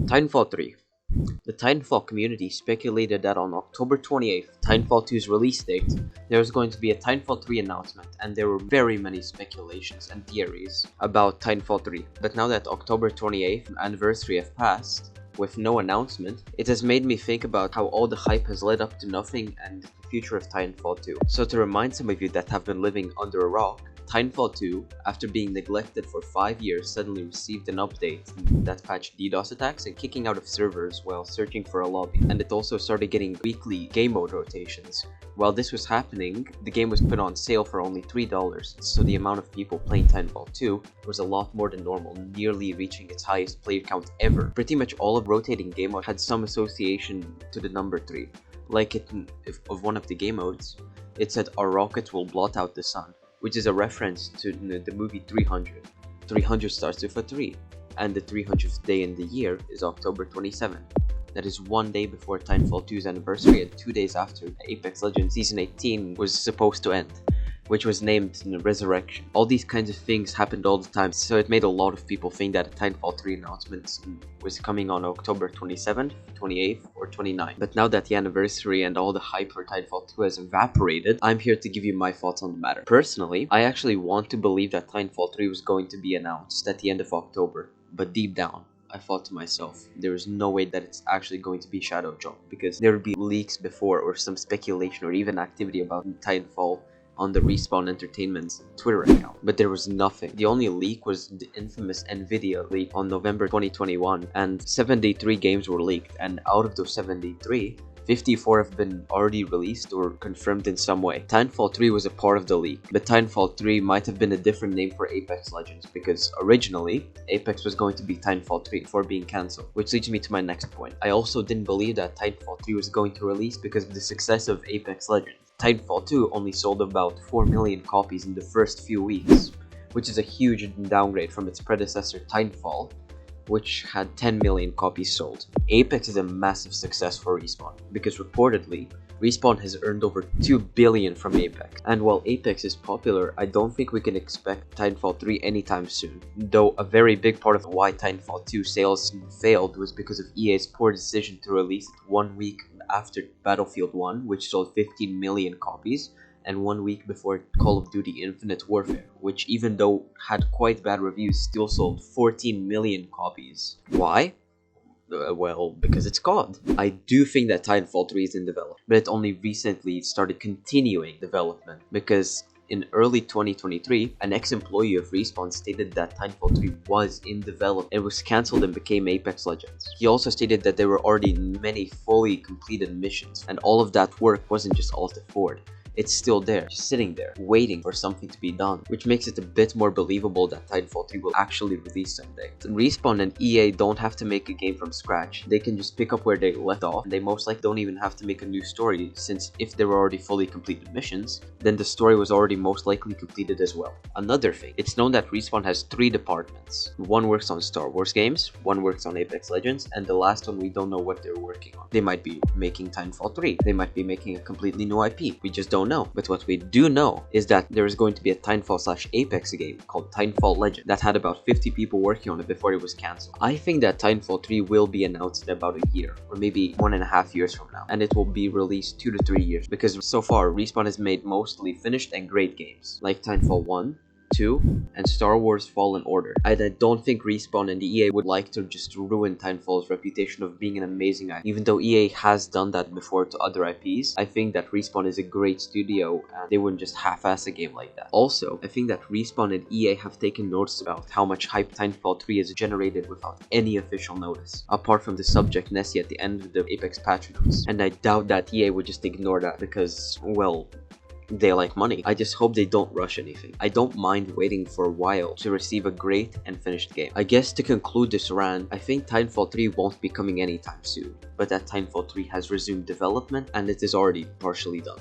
Titanfall 3. The Titanfall community speculated that on October 28th, Titanfall 2's release date, there was going to be a Titanfall 3 announcement, and there were very many speculations and theories about Titanfall 3. But now that October 28th anniversary have passed, with no announcement, it has made me think about how all the hype has led up to nothing and the future of Titanfall 2. So to remind some of you that have been living under a rock, Titanfall 2, after being neglected for 5 years, suddenly received an update that patched DDoS attacks and kicking out of servers while searching for a lobby. And it also started getting weekly game mode rotations. While this was happening, the game was put on sale for only $3, so the amount of people playing Titanfall 2 was a lot more than normal, nearly reaching its highest player count ever. Pretty much all of rotating game mode had some association to the number 3. Like of one of the game modes, it said "Our rocket will blot out the sun," which is a reference to the movie 300. 300 starts with a 3, and the 300th day in the year is October 27th. That is 1 day before Titanfall 2's anniversary and 2 days after Apex Legends Season 18 was supposed to end, which was named Resurrection. All these kinds of things happened all the time, so it made a lot of people think that a Titanfall 3 announcement was coming on October 27th, 28th, or 29th. But now that the anniversary and all the hype for Titanfall 2 has evaporated, I'm here to give you my thoughts on the matter. Personally, I actually want to believe that Titanfall 3 was going to be announced at the end of October, but deep down, I thought to myself, there is no way that it's actually going to be Shadow Drop, because there would be leaks before or some speculation or even activity about Titanfall on the Respawn Entertainment's Twitter account, but there was nothing. The only leak was the infamous Nvidia leak on November 2021, and 73 games were leaked, and out of those 73, 54 have been already released or confirmed in some way. Titanfall 3 was a part of the leak, but Titanfall 3 might have been a different name for Apex Legends, because originally, Apex was going to be Titanfall 3 before being cancelled, which leads me to my next point. I also didn't believe that Titanfall 3 was going to release because of the success of Apex Legends. Titanfall 2 only sold about 4 million copies in the first few weeks, which is a huge downgrade from its predecessor Titanfall, which had 10 million copies sold. Apex is a massive success for Respawn, because reportedly, Respawn has earned over 2 billion from Apex. And while Apex is popular, I don't think we can expect Titanfall 3 anytime soon. Though a very big part of why Titanfall 2 sales failed was because of EA's poor decision to release it 1 week after Battlefield 1, which sold 15 million copies, and 1 week before Call of Duty Infinite Warfare, which even though had quite bad reviews, still sold 14 million copies. Why? Well, because it's COD. I do think that Titanfall 3 is in development, but it only recently started continuing development, because in early 2023, an ex-employee of Respawn stated that Titanfall 3 was in development and was cancelled and became Apex Legends. He also stated that there were already many fully completed missions, and all of that work wasn't just altered forward. It's still there, just sitting there, waiting for something to be done, which makes it a bit more believable that Titanfall 3 will actually release someday. Respawn and EA don't have to make a game from scratch. They can just pick up where they left off, and they most likely don't even have to make a new story, since if there were already fully completed missions, then the story was already most likely completed as well. Another thing, it's known that Respawn has 3 departments. One works on Star Wars games, one works on Apex Legends, and the last one we don't know what they're working on. They might be making Titanfall 3, they might be making a completely new IP, we just don't know. But what we do know is that there is going to be a Titanfall/Apex game called Titanfall Legend that had about 50 people working on it before it was cancelled. I think that Titanfall 3 will be announced in about a year, or maybe 1.5 years from now, and it will be released 2 to 3 years, because so far Respawn has made mostly finished and great games, like Titanfall 1, 2, and Star Wars Fallen Order. And I don't think Respawn and EA would like to just ruin Titanfall's reputation of being an amazing IP. Even though EA has done that before to other IPs, I think that Respawn is a great studio and they wouldn't just half-ass a game like that. Also, I think that Respawn and EA have taken notice about how much hype Titanfall 3 has generated without any official notice, apart from the subject Nessie at the end of the Apex patch notes. And I doubt that EA would just ignore that because, well, they like money. I just hope they don't rush anything. I don't mind waiting for a while to receive a great and finished game. I guess to conclude this rant, I think Titanfall 3 won't be coming anytime soon, but that Titanfall 3 has resumed development and it is already partially done.